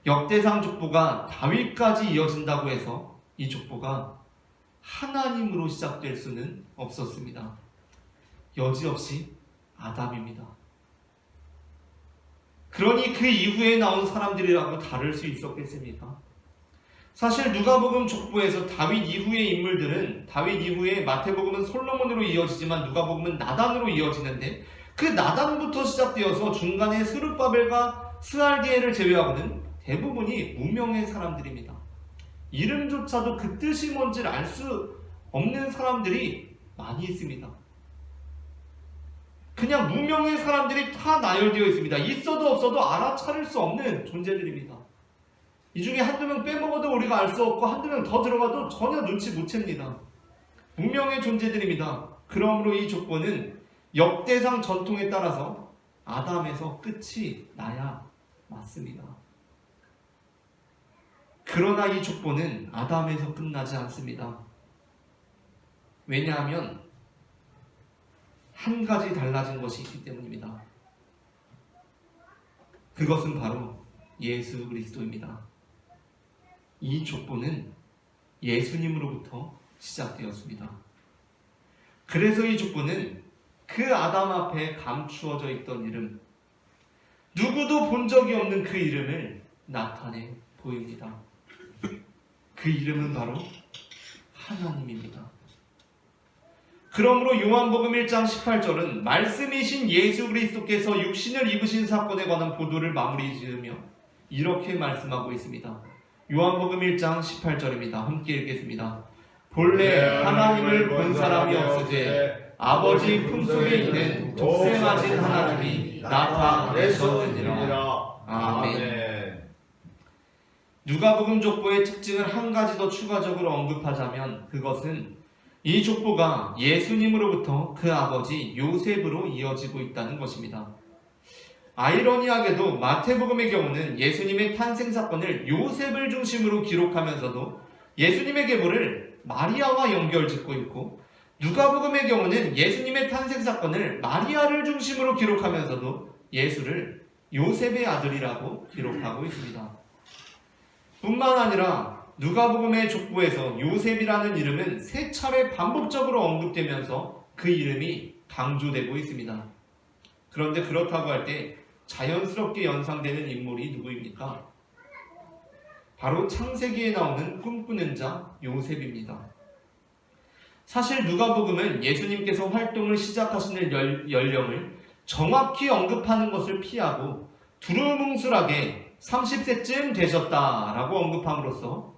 Speaker 1: 역대상 족보가 다윗까지 이어진다고 해서 이 족보가 하나님으로 시작될 수는 없었습니다. 여지없이 아담입니다. 그러니 그 이후에 나온 사람들이라고 다를 수 있었겠습니까? 사실 누가복음 족보에서 다윗 이후의 인물들은, 다윗 이후에 마태복음은 솔로몬으로 이어지지만 누가복음은 나단으로 이어지는데, 그 나단부터 시작되어서 중간에 스룹바벨과 스알디엘을 제외하고는 대부분이 무명의 사람들입니다. 이름조차도 그 뜻이 뭔지를 알 수 없는 사람들이 많이 있습니다. 그냥 무명의 사람들이 다 나열되어 있습니다. 있어도 없어도 알아차릴 수 없는 존재들입니다. 이 중에 한두 명 빼먹어도 우리가 알 수 없고 한두 명 더 들어가도 전혀 눈치 못 챕니다. 무명의 존재들입니다. 그러므로 이 족보는 역대상 전통에 따라서 아담에서 끝이 나야 맞습니다. 그러나 이 족보는 아담에서 끝나지 않습니다. 왜냐하면 한 가지 달라진 것이 있기 때문입니다. 그것은 바로 예수 그리스도입니다. 이 족보는 예수님으로부터 시작되었습니다. 그래서 이 족보는 그 아담 앞에 감추어져 있던 이름, 누구도 본 적이 없는 그 이름을 나타내 보입니다. 그 이름은 바로 하나님입니다. 그러므로 요한복음 1장 18절은 말씀이신 예수 그리스도께서 육신을 입으신 사건에 관한 보도를 마무리 지으며 이렇게 말씀하고 있습니다. 요한복음 1장 18절입니다. 함께 읽겠습니다. 본래 하나님을 본 사람이 없으되 아버지 품속에 있는 독생하신 하나님이 나타내셨느니라. 아멘. 누가복음 족보의 특징을 한 가지 더 추가적으로 언급하자면 그것은 이 족보가 예수님으로부터 그 아버지 요셉으로 이어지고 있다는 것입니다. 아이러니하게도 마태복음의 경우는 예수님의 탄생 사건을 요셉을 중심으로 기록하면서도 예수님의 계보를 마리아와 연결짓고 있고, 누가복음의 경우는 예수님의 탄생 사건을 마리아를 중심으로 기록하면서도 예수를 요셉의 아들이라고 기록하고 있습니다. 뿐만 아니라 누가복음의 족보에서 요셉이라는 이름은 3차례 반복적으로 언급되면서 그 이름이 강조되고 있습니다. 그런데 그렇다고 할 때 자연스럽게 연상되는 인물이 누구입니까? 바로 창세기에 나오는 꿈꾸는 자 요셉입니다. 사실 누가복음은 예수님께서 활동을 시작하시는 연령을 정확히 언급하는 것을 피하고 두루뭉술하게 30세쯤 되셨다라고 언급함으로써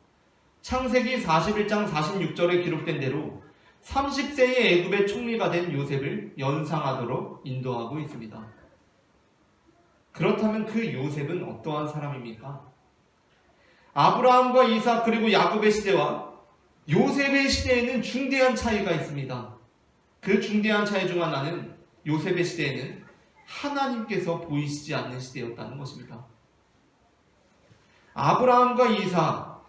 Speaker 1: 창세기 41장 46절에 기록된 대로 30세의 애굽의 총리가 된 요셉을 연상하도록 인도하고 있습니다. 그렇다면 그 요셉은 어떠한 사람입니까? 아브라함과 이삭 그리고 야곱의 시대와 요셉의 시대에는 중대한 차이가 있습니다. 그 중대한 차이 중 하나는 요셉의 시대에는 하나님께서 보이시지 않는 시대였다는 것입니다. 아브라함과 이삭,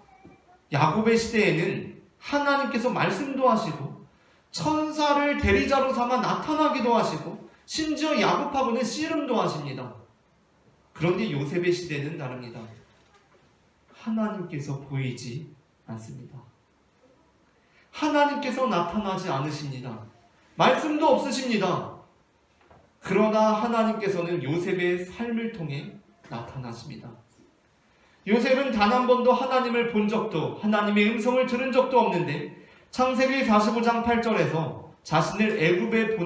Speaker 1: 야곱의 시대에는 하나님께서 말씀도 하시고 천사를 대리자로 삼아 나타나기도 하시고 심지어 야곱하고는 씨름도 하십니다. 그런데 요셉의 시대는 다릅니다. 하나님께서 보이지 않습니다. 하나님께서 나타나지 않으십니다. 말씀도 없으십니다. 그러나 하나님께서는 요셉의 삶을 통해 나타나십니다. 요셉은 단 한 번도 하나님을 본 적도, 하나님의 음성을 들은 적도 없는데 창세기 45장 8절에서 자신을 애굽에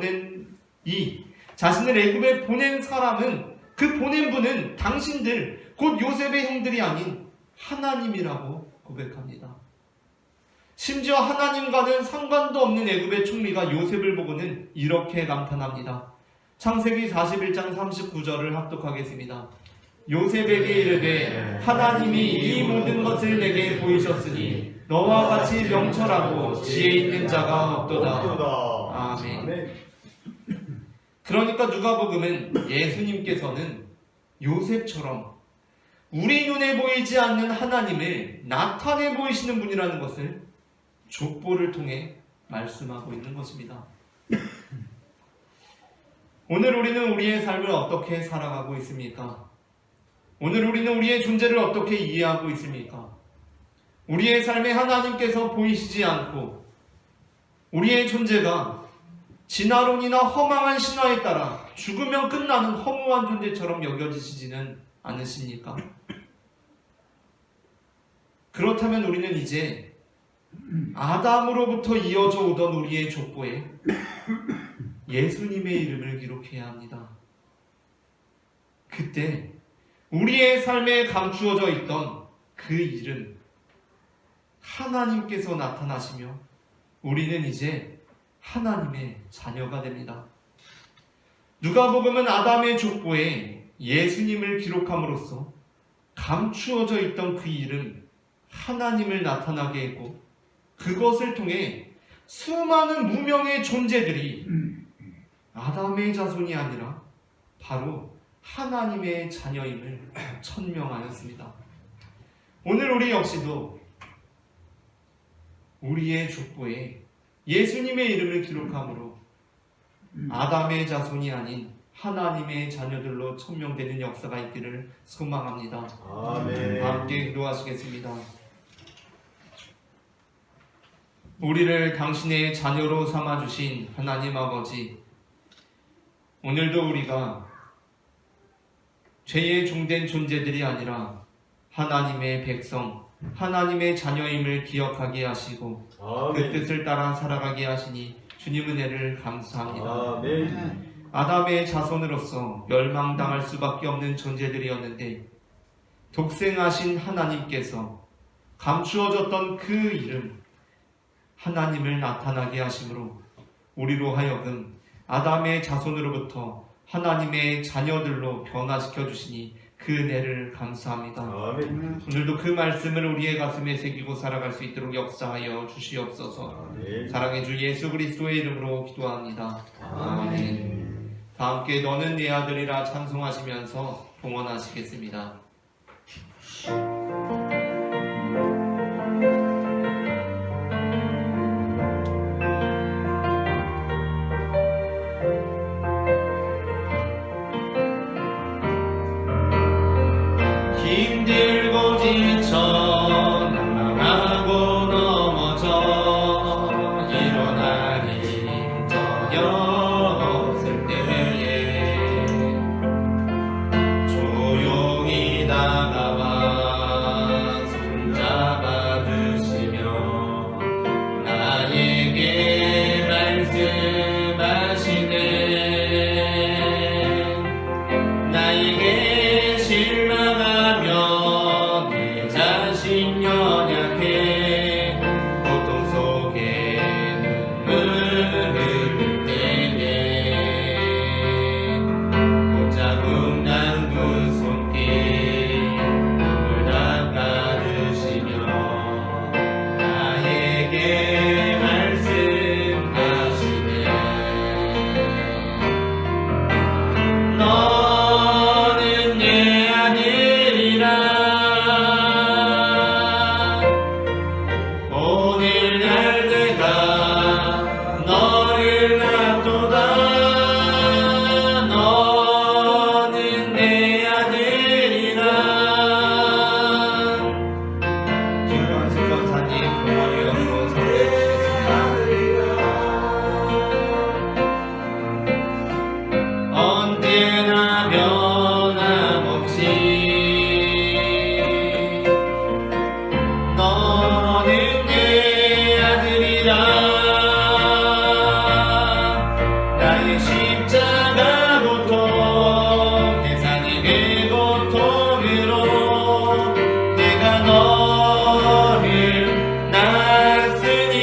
Speaker 1: 보낸 사람은, 그 보낸 분은 당신들 곧 요셉의 형들이 아닌 하나님이라고 고백합니다. 심지어 하나님과는 상관도 없는 애굽의 총리가 요셉을 보고는 이렇게 감탄합니다. 창세기 41장 39절을 합독하겠습니다. 요셉에게 이르되 하나님이 이 모든 것을 내게 보이셨으니 너와 같이 명철하고 지혜 있는 자가 없도다. 아멘. 그러니까 누가복음은 예수님께서는 요셉처럼 우리 눈에 보이지 않는 하나님을 나타내 보이시는 분이라는 것을 족보를 통해 말씀하고 있는 것입니다. 오늘 우리는 우리의 삶을 어떻게 살아가고 있습니까? 오늘 우리는 우리의 존재를 어떻게 이해하고 있습니까? 우리의 삶에 하나님께서 보이시지 않고 우리의 존재가 진화론이나 허망한 신화에 따라 죽으면 끝나는 허무한 존재처럼 여겨지시지는 않으십니까? 그렇다면 우리는 이제 아담으로부터 이어져 오던 우리의 족보에 예수님의 이름을 기록해야 합니다. 그때 우리의 삶에 감추어져 있던 그 이름, 하나님께서 나타나시며 우리는 이제 하나님의 자녀가 됩니다. 누가복음은 아담의 족보에 예수님을 기록함으로써 감추어져 있던 그 이름, 하나님을 나타나게 했고 그것을 통해 수많은 무명의 존재들이 아담의 자손이 아니라 바로 하나님의 자녀임을 천명하였습니다. 오늘 우리 역시도 우리의 족보에 예수님의 이름을 기록함으로 아담의 자손이 아닌 하나님의 자녀들로 천명되는 역사가 있기를 소망합니다.
Speaker 2: 아멘.
Speaker 1: 함께 기도하시겠습니다. 우리를 당신의 자녀로 삼아주신 하나님 아버지, 오늘도 우리가 죄의 종된 존재들이 아니라 하나님의 백성, 하나님의 자녀임을 기억하게 하시고 그 뜻을 따라 살아가게 하시니 주님 은혜를 감사합니다. 아담의 자손으로서 멸망당할 수밖에 없는 존재들이었는데 독생하신 하나님께서 감추어졌던 그 이름 하나님을 나타나게 하심으로 우리로 하여금 아담의 자손으로부터 하나님의 자녀들로 변화시켜 주시니 그 은혜를 감사합니다. 오늘도 그 말씀을 우리의 가슴에 새기고 살아갈 수 있도록 역사하여 주시옵소서. 사랑의 주 예수 그리스도의 이름으로 기도합니다. 아멘. 다 함께 너는 내 아들이라 찬송하시면서 봉헌하시겠습니다. 힘들고 지쳐 난망하고 넘어져 일어나기 전혀 없을 때에 조용히 다가와 손잡아 주시며 나에게 말씀하시네. 나에게 실망하며 내 자신 연약해 고통 속에 눈물 흘릴 때에 옷자국 난 그 손길 눈물 닦아주시며 나에게 말씀하시네. 너는 내 아들이라 오늘날 내가 너를 놔두다. 너는 내 아들이라. 김광수 전사님 부모님으로 언제나 변함없이 너는 내 아들이라. 나의 십자가 고통 세상의 고통으로 내가 너를 낳았으니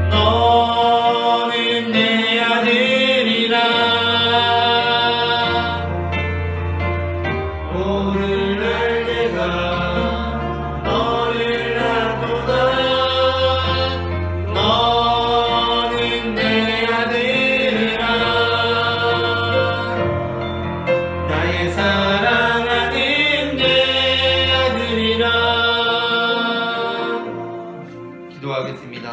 Speaker 1: 너는 내 아들이라. 오늘날 내가 너를 놔두다. 너는 내 아들이라. 나의 사랑하는 내 아들이라. 기도하겠습니다.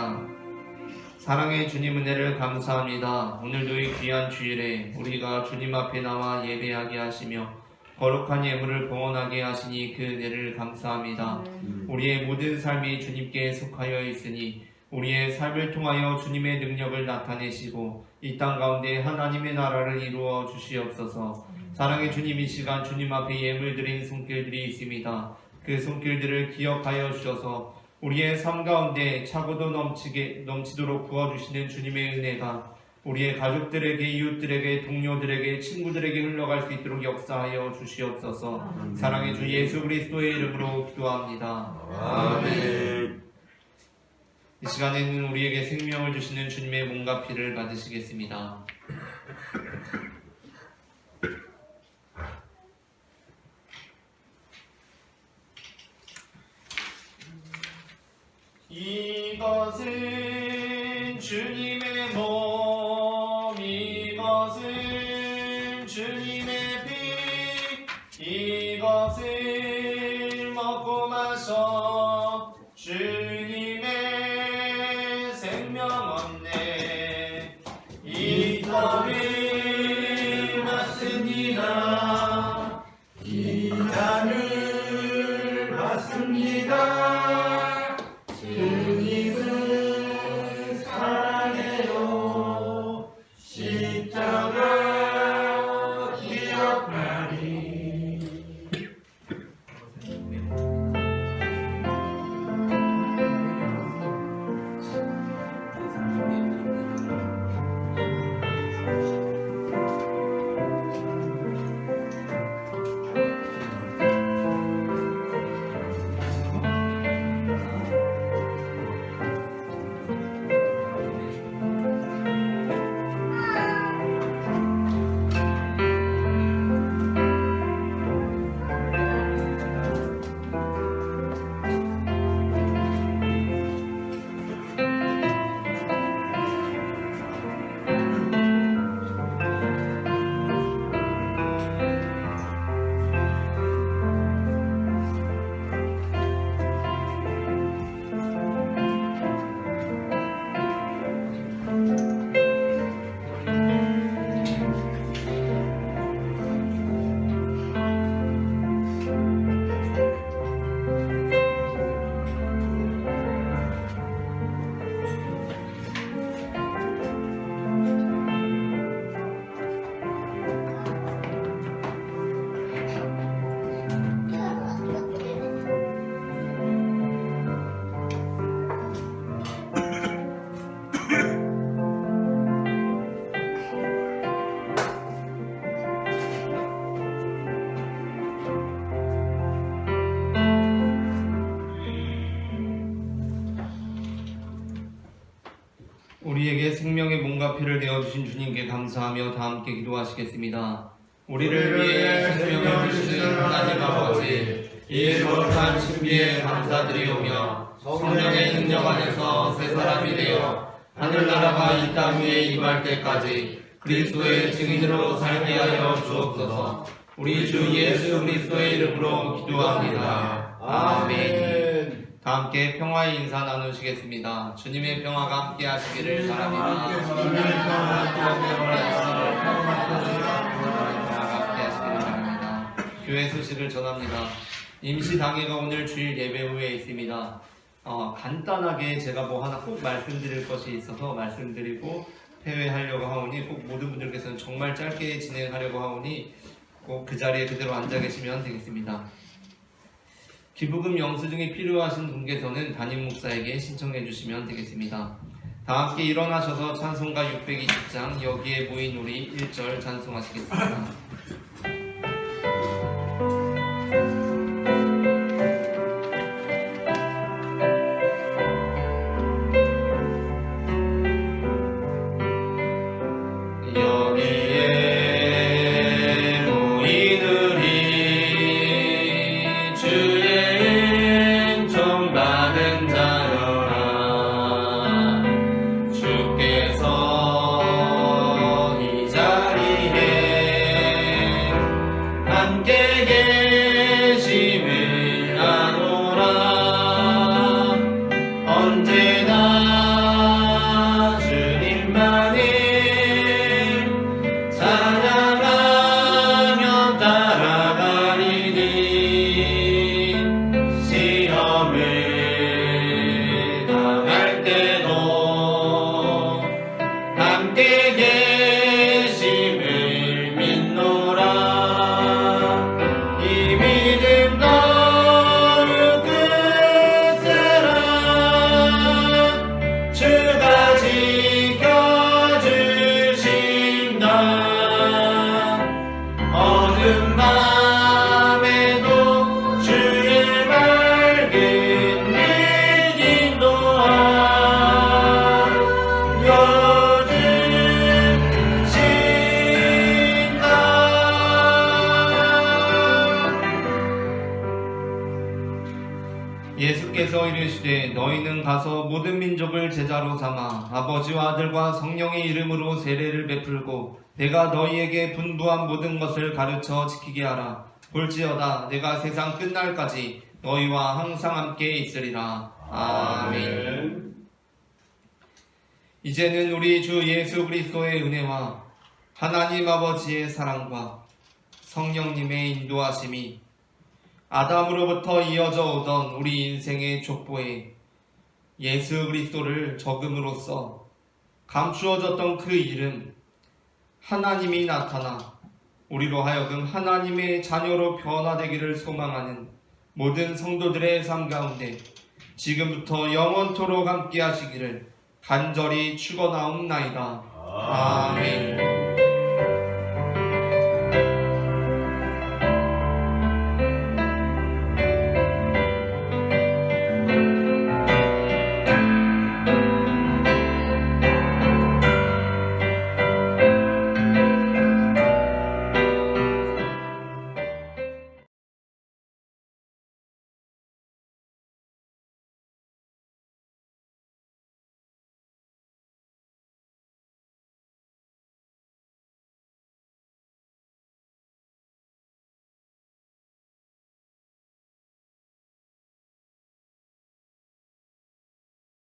Speaker 1: 사랑의 주님 은혜를 감사합니다. 오늘도 이 귀한 주일에 우리가 주님 앞에 나와 예배하게 하시며 거룩한 예물을 봉헌하게 하시니 그 은혜를 감사합니다. 우리의 모든 삶이 주님께 속하여 있으니 우리의 삶을 통하여 주님의 능력을 나타내시고 이 땅 가운데 하나님의 나라를 이루어 주시옵소서. 사랑의 주님, 이 시간 주님 앞에 예물 드린 손길들이 있습니다. 그 손길들을 기억하여 주셔서 우리의 삶 가운데 차고도 넘치도록 부어주시는 주님의 은혜가 우리의 가족들에게, 이웃들에게, 동료들에게, 친구들에게 흘러갈 수 있도록 역사하여 주시옵소서. 사랑의 주 예수 그리스도의 이름으로 기도합니다. 아멘. 이 시간에는 우리에게 생명을 주시는 주님의 몸과 피를 받으시겠습니다. 이것은 주님의 몸, 이것은 주님의 피, 이것을 먹고 마셔 주님의 생명 얻네. 이 떡을 받습니다. 이 잔을 받습니다. 주님을 사랑해요. 피와 피를 내어주신 주님께 감사하며 다 함께 기도하시겠습니다. 우리를 위해 생명을 주시는 하나님 아버지, 이 거룩한 신비에 감사드리오며 성령의 능력 안에서 새 사람이 되어 하늘나라가 이 땅 위에 임할 때까지 그리스도의 증인으로 살게 하여 주옵소서. 우리 주 예수 그리스도의 이름으로 기도합니다. 아멘. 다 함께 평화의 인사 나누시겠습니다. 주님의 평화가 함께 하시기를 바랍니다. 주님의 평화가 함께 하시기를 바랍니다. 교회 소식을 전합니다. 임시당회가 오늘 주일 예배 후에 있습니다. 간단하게 제가 뭐 하나 꼭 말씀드릴 것이 있어서 말씀드리고 폐회하려고 하오니 꼭 모든 분들께서는 정말 짧게 진행하려고 하오니 꼭 그 자리에 그대로 앉아 계시면 되겠습니다. 기부금 영수증이 필요하신 분께서는 담임 목사에게 신청해 주시면 되겠습니다. 다 함께 일어나셔서 찬송가 620장 여기에 모인 우리 1절 찬송하시겠습니다. 예수께서 이르시되 너희는 가서 모든 민족을 제자로 삼아 아버지와 아들과 성령의 이름으로 세례를 베풀고 내가 너희에게 분부한 모든 것을 가르쳐 지키게 하라. 볼지어다 내가 세상 끝날까지 너희와 항상 함께 있으리라. 아멘. 이제는 우리 주 예수 그리스도의 은혜와 하나님 아버지의 사랑과 성령님의 인도하심이 아담으로부터 이어져 오던 우리 인생의 족보에 예수 그리스도를 적음으로써 감추어졌던 그 이름 하나님이 나타나 우리로 하여금 하나님의 자녀로 변화되기를 소망하는 모든 성도들의 삶 가운데 지금부터 영원토록 함께 하시기를 간절히 축원하옵나이다. 아멘.